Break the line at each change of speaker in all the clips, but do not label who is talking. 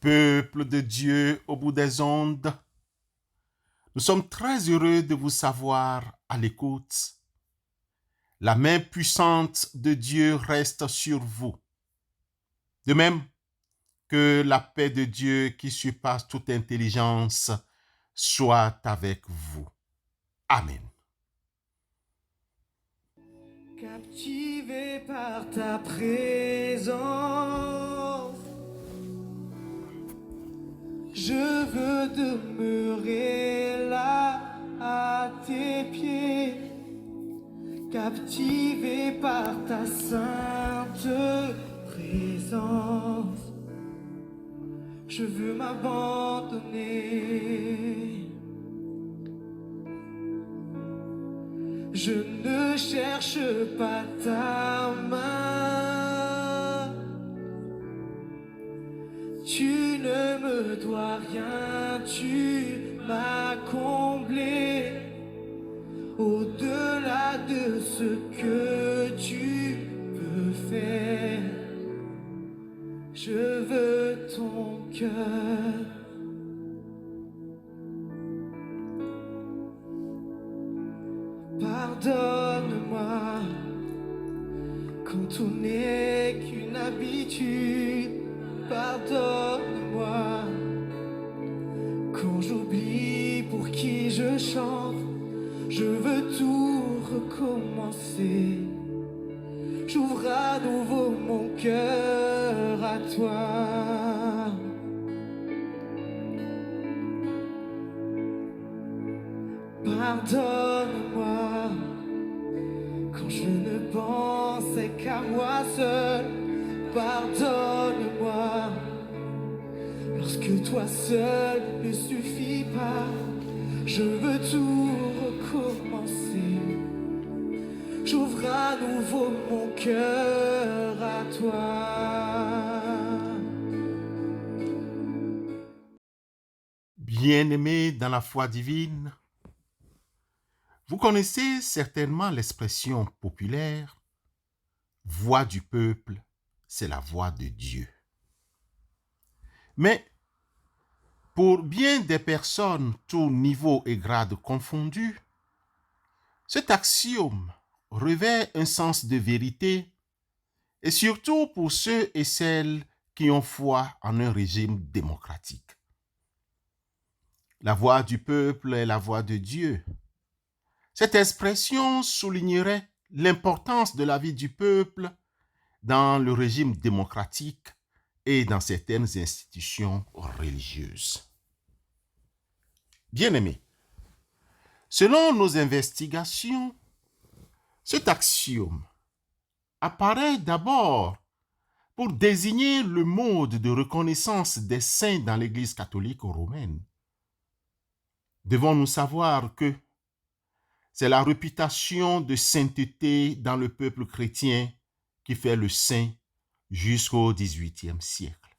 Peuple de Dieu au bout des ondes, nous sommes très heureux de vous savoir à l'écoute. La main puissante de Dieu reste sur vous. De même que la paix de Dieu qui surpasse toute intelligence soit avec vous. Amen.
Captivé par ta présence, je veux demeurer là à tes pieds. Captivé par ta sainte présence, je veux m'abandonner. Je ne cherche pas ta main. Tu ne me dois rien, tu m'as comblé. Au-delà de ce que tu peux faire, je veux ton cœur. Pardonne-moi quand tout n'est qu'une habitude. Pardonne-moi quand j'oublie pour qui je chante. Je veux tout recommencer. J'ouvre à nouveau mon cœur à toi. Pardonne-moi quand je ne pensais qu'à moi seul. Pardonne-moi lorsque toi seul ne suffit pas. Je veux tout recommencer. J'ouvre à nouveau mon cœur à toi.
Bien-aimés dans la foi divine, vous connaissez certainement l'expression populaire « voix du peuple, c'est la voix de Dieu ». Mais pour bien des personnes, tous niveaux et grades confondus, cet axiome revêt un sens de vérité, et surtout pour ceux et celles qui ont foi en un régime démocratique. La voix du peuple est la voix de Dieu. Cette expression soulignerait l'importance de la vie du peuple dans le régime démocratique et dans certaines institutions religieuses. Bien-aimés, selon nos investigations, cet axiome apparaît d'abord pour désigner le mode de reconnaissance des saints dans l'Église catholique romaine. Devons-nous savoir que c'est la réputation de sainteté dans le peuple chrétien qui fait le saint jusqu'au XVIIIe siècle.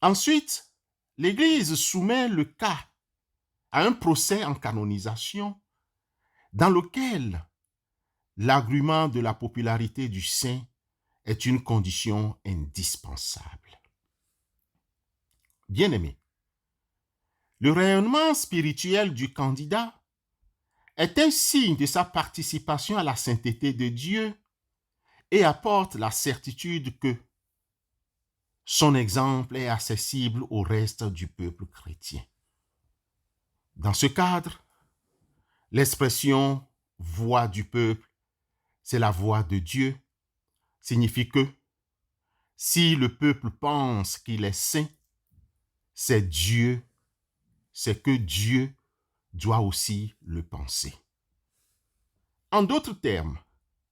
Ensuite, l'Église soumet le cas à un procès en canonisation dans lequel l'argument de la popularité du saint est une condition indispensable. Bien-aimés, le rayonnement spirituel du candidat est un signe de sa participation à la sainteté de Dieu et apporte la certitude que son exemple est accessible au reste du peuple chrétien. Dans ce cadre, l'expression « voix du peuple », c'est la voix de Dieu, signifie que si le peuple pense qu'il est saint, c'est que Dieu doit aussi le penser. En d'autres termes,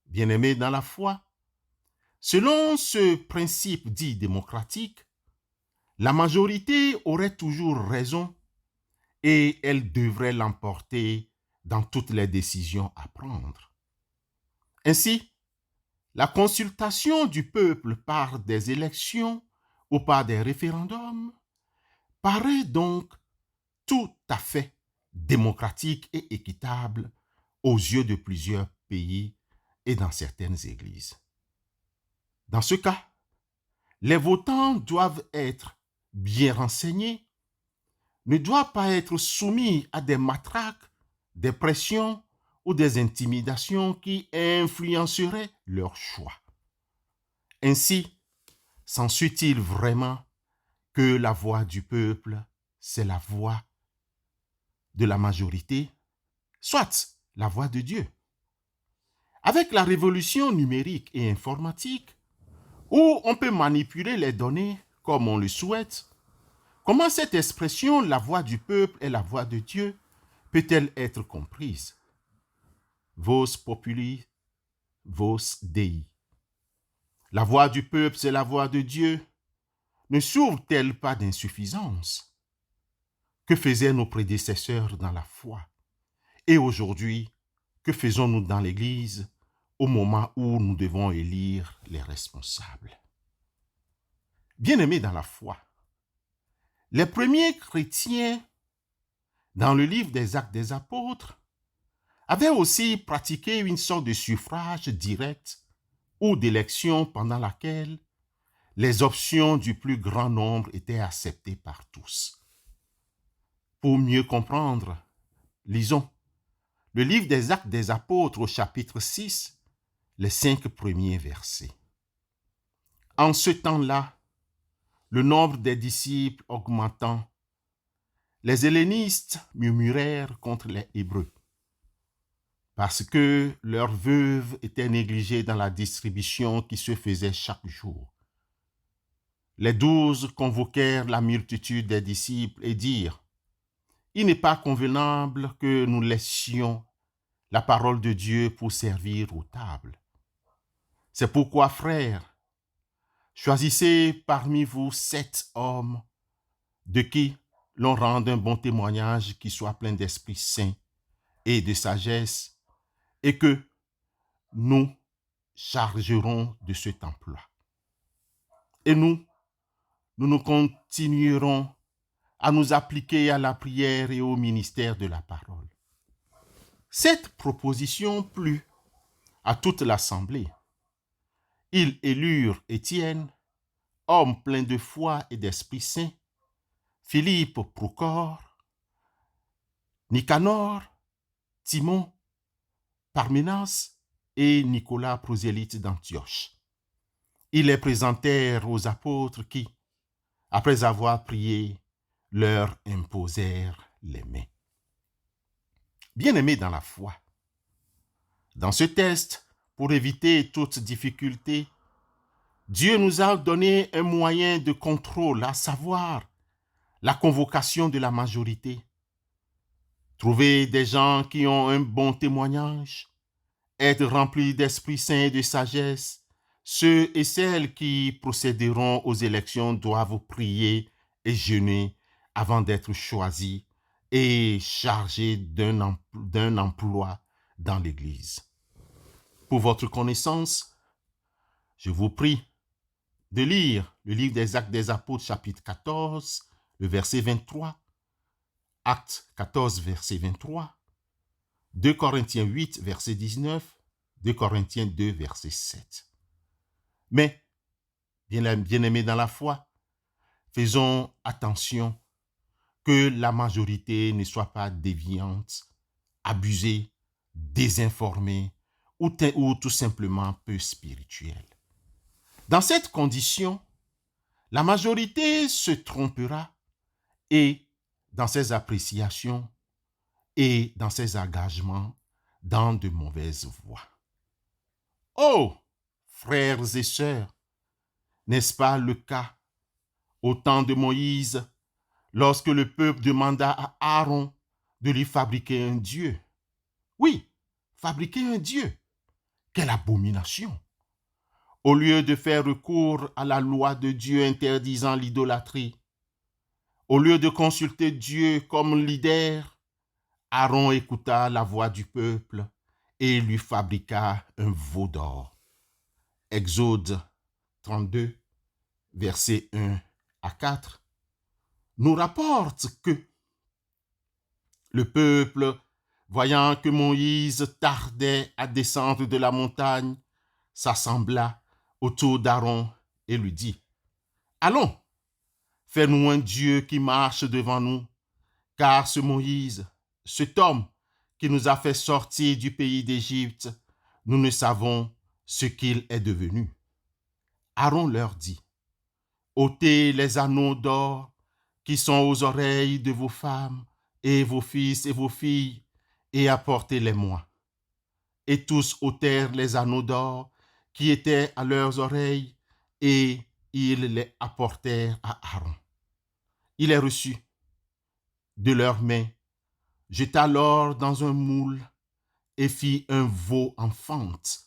bien-aimés dans la foi, selon ce principe dit démocratique, la majorité aurait toujours raison et elle devrait l'emporter dans toutes les décisions à prendre. Ainsi, la consultation du peuple par des élections ou par des référendums paraît donc tout à fait démocratique et équitable aux yeux de plusieurs pays et dans certaines églises. Dans ce cas, Les votants doivent être bien renseignés, ne doivent pas être soumis à des matraques, des pressions ou des intimidations qui influenceraient leur choix. Ainsi, s'ensuit-il vraiment que la voix du peuple, c'est la voix de la majorité, soit la voix de Dieu. Avec la révolution numérique et informatique, où on peut manipuler les données comme on le souhaite, comment cette expression, la voix du peuple et la voix de Dieu, peut-elle être comprise? Vos populi, vos dei. La voix du peuple, c'est la voix de Dieu. Ne s'ouvre-t-elle pas d'insuffisance? Que faisaient nos prédécesseurs dans la foi? Et aujourd'hui, que faisons-nous dans l'Église au moment où nous devons élire les responsables? Bien-aimés dans la foi, les premiers chrétiens, dans le livre des Actes des Apôtres, avaient aussi pratiqué une sorte de suffrage direct ou d'élection pendant laquelle les options du plus grand nombre étaient acceptées par tous. Pour mieux comprendre, lisons le livre des Actes des Apôtres au chapitre 6, les 5 premiers versets. En ce temps-là, le nombre des disciples augmentant, les hellénistes murmurèrent contre les Hébreux, parce que leurs veuves étaient négligées dans la distribution qui se faisait chaque jour. Les 12 convoquèrent la multitude des disciples et dirent, « Il n'est pas convenable que nous laissions la parole de Dieu pour servir aux tables. C'est pourquoi, frères, choisissez parmi vous 7 hommes de qui l'on rende un bon témoignage qui soit plein d'Esprit Saint et de sagesse, et que nous chargerons de cet emploi. Et nous continuerons à nous appliquer à la prière et au ministère de la parole. » Cette proposition plut à toute l'assemblée. Ils élurent Étienne, homme plein de foi et d'Esprit Saint, Philippe Procor, Nicanor, Timon, Parménas et Nicolas prosélyte d'Antioche. Ils les présentèrent aux apôtres qui, après avoir prié, leur imposèrent les mains. Bien-aimés dans la foi, dans ce test, pour éviter toute difficulté, Dieu nous a donné un moyen de contrôle, à savoir la convocation de la majorité. Trouver des gens qui ont un bon témoignage, être remplis d'Esprit Saint et de sagesse. Ceux et celles qui procéderont aux élections doivent prier et jeûner avant d'être choisis et chargés d'un emploi dans l'Église. Pour votre connaissance, je vous prie de lire le livre des Actes des Apôtres, chapitre 14, le verset 23, Actes 14, verset 23, 2 Corinthiens 8, verset 19, 2 Corinthiens 2, verset 7. Mais, bien-aimés dans la foi, faisons attention que la majorité ne soit pas déviante, abusée, désinformée ou tout simplement peu spirituelle. Dans cette condition, la majorité se trompera et dans ses appréciations et dans ses engagements dans de mauvaises voies. Oh, frères et sœurs, n'est-ce pas le cas au temps de Moïse, lorsque le peuple demanda à Aaron de lui fabriquer un dieu? Oui, fabriquer un dieu. Quelle abomination! Au lieu de faire recours à la loi de Dieu interdisant l'idolâtrie, au lieu de consulter Dieu comme leader, Aaron écouta la voix du peuple et lui fabriqua un veau d'or. Exode 32, versets 1 à 4, nous rapporte que le peuple, voyant que Moïse tardait à descendre de la montagne, s'assembla autour d'Aaron et lui dit, Allons, fais-nous un Dieu qui marche devant nous, car ce Moïse, cet homme qui nous a fait sortir du pays d'Égypte, nous ne savons ce qu'il est devenu. Aaron leur dit, ôtez les anneaux d'or qui sont aux oreilles de vos femmes et vos fils et vos filles, et apportez-les-moi. Et tous ôtèrent les anneaux d'or qui étaient à leurs oreilles, et ils les apportèrent à Aaron. Il les reçut de leurs mains, jeta l'or dans un moule et fit un veau en fente.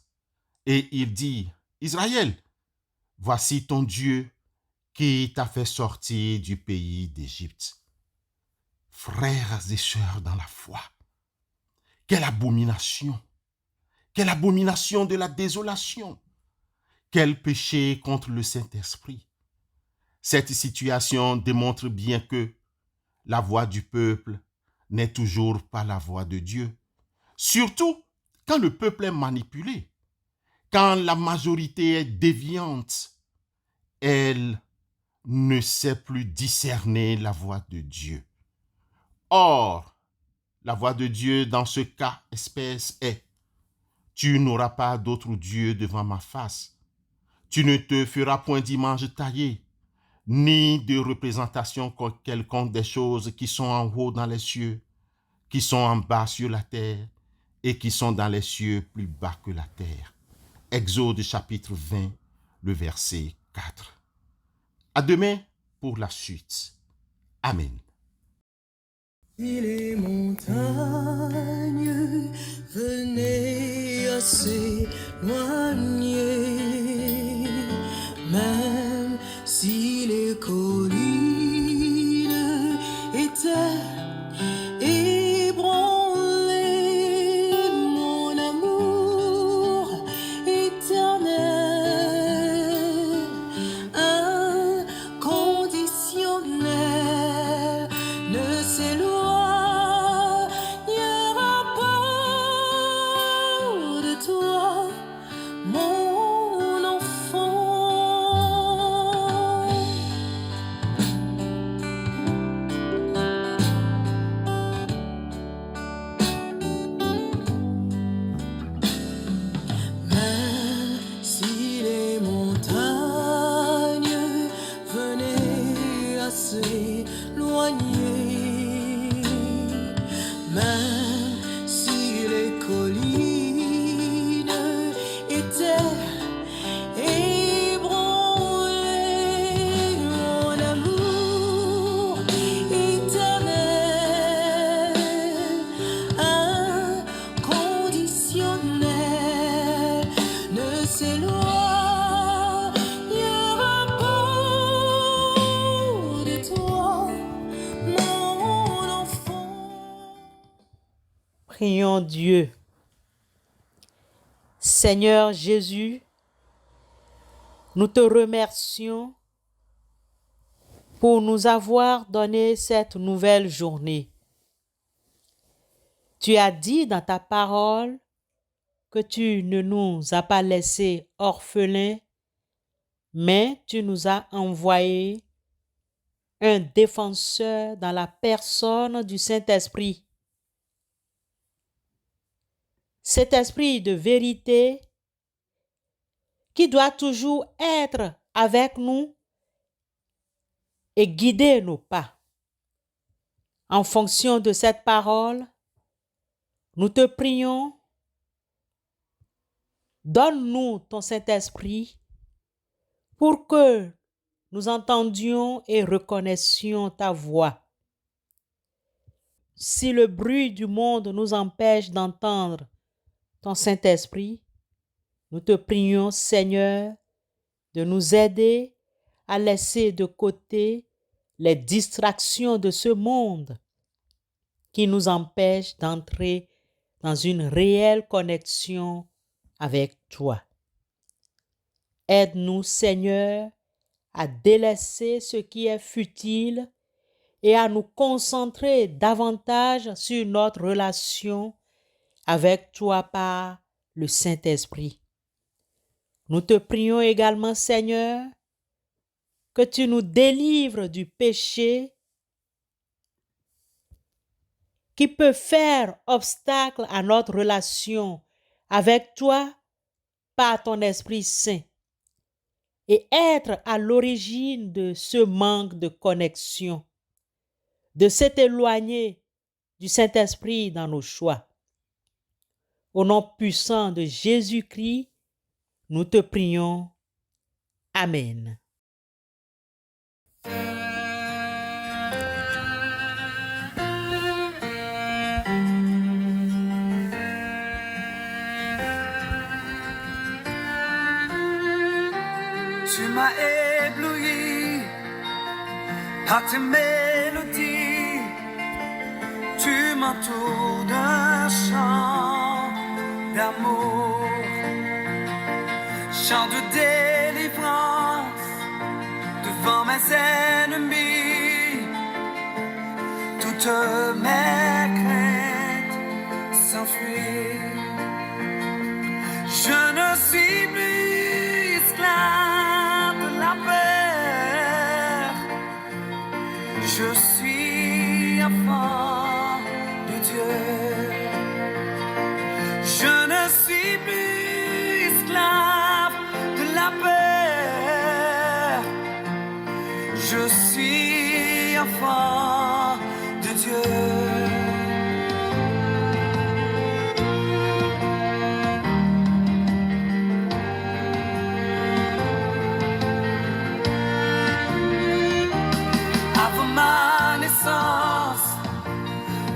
Et il dit, Israël, voici ton Dieu qui t'a fait sortir du pays d'Égypte. Frères et sœurs dans la foi, quelle abomination de la désolation, quel péché contre le Saint-Esprit. Cette situation démontre bien que la voix du peuple n'est toujours pas la voix de Dieu, surtout quand le peuple est manipulé, quand la majorité est déviante, elle ne sait plus discerner la voix de Dieu. Or, la voix de Dieu dans ce cas espèce est « Tu n'auras pas d'autre Dieu devant ma face. Tu ne te feras point d'image taillée, ni de représentation quelconque des choses qui sont en haut dans les cieux, qui sont en bas sur la terre, et qui sont dans les cieux plus bas que la terre. » Exode chapitre 20, le verset 4. À demain pour la suite. Amen.
Si les montagnes venaient à s'éloigner, même si les collines étaient ébranlées, mon amour éternel, inconditionnel, ne s'éloignera pas de toi, mon enfant. Même si les montagnes venaient à s'éloigner, même si les collines étaient ébranlées, mon amour éternel, inconditionnel, ne s'éloignera pas de toi, mon enfant.
Prions Dieu. Seigneur Jésus, nous te remercions pour nous avoir donné cette nouvelle journée. Tu as dit dans ta parole que tu ne nous as pas laissés orphelins, mais tu nous as envoyé un défenseur dans la personne du Saint-Esprit. Cet esprit de vérité qui doit toujours être avec nous et guider nos pas. En fonction de cette parole, nous te prions, donne-nous ton Saint-Esprit pour que nous entendions et reconnaissions ta voix. Si le bruit du monde nous empêche d'entendre ton Saint-Esprit, nous te prions, Seigneur, de nous aider à laisser de côté les distractions de ce monde qui nous empêchent d'entrer dans une réelle connexion avec toi. Aide-nous, Seigneur, à délaisser ce qui est futile et à nous concentrer davantage sur notre relation avec toi par le Saint-Esprit. Nous te prions également, Seigneur, que tu nous délivres du péché qui peut faire obstacle à notre relation avec toi par ton Esprit Saint et être à l'origine de ce manque de connexion, de s'être éloigné du Saint-Esprit dans nos choix. Au nom puissant de Jésus-Christ, nous te prions. Amen.
Tu m'as ébloui par tes mélodies, tu m'entoures d'un chant d'amour, chant de délivrance devant mes ennemis. Toutes mes craintes s'enfuient. Je ne suis plus esclave de la peur. Je suis enfant de Dieu. Je ne suis plus esclave de la peur. Je suis enfant de Dieu.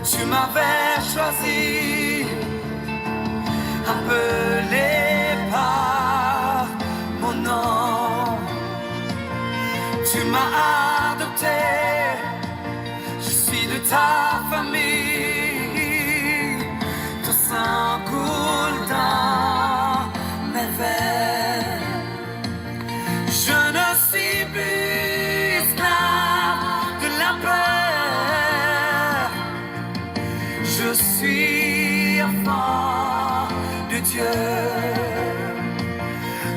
Tu m'avais choisi, appelé par mon nom. Tu m'as adopté, je suis de ta famille. Ton sang coule dans mes veines. Je ne suis plus esclave de la peur. Je suis enfant de Dieu.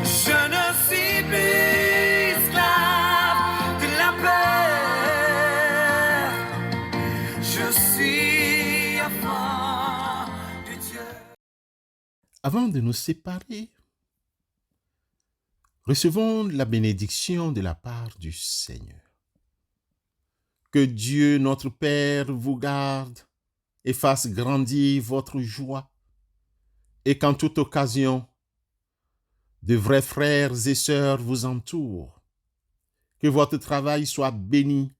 Je ne suis plus esclave de la peur. Je suis enfant de Dieu.
Avant de nous séparer, recevons la bénédiction de la part du Seigneur. Que Dieu notre Père vous garde et fasse grandir votre joie, et qu'en toute occasion, de vrais frères et sœurs vous entourent. Que votre travail soit béni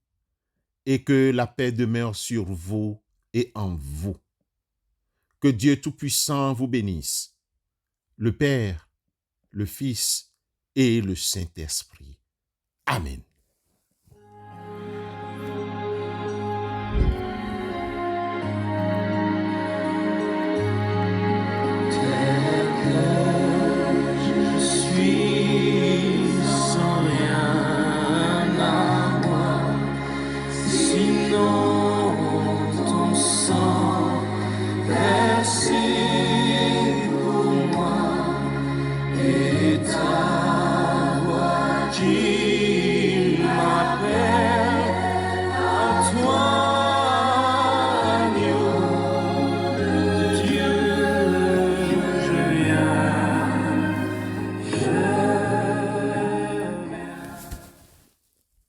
et que la paix demeure sur vous et en vous. Que Dieu Tout-Puissant vous bénisse, le Père, le Fils et le Saint-Esprit. Amen.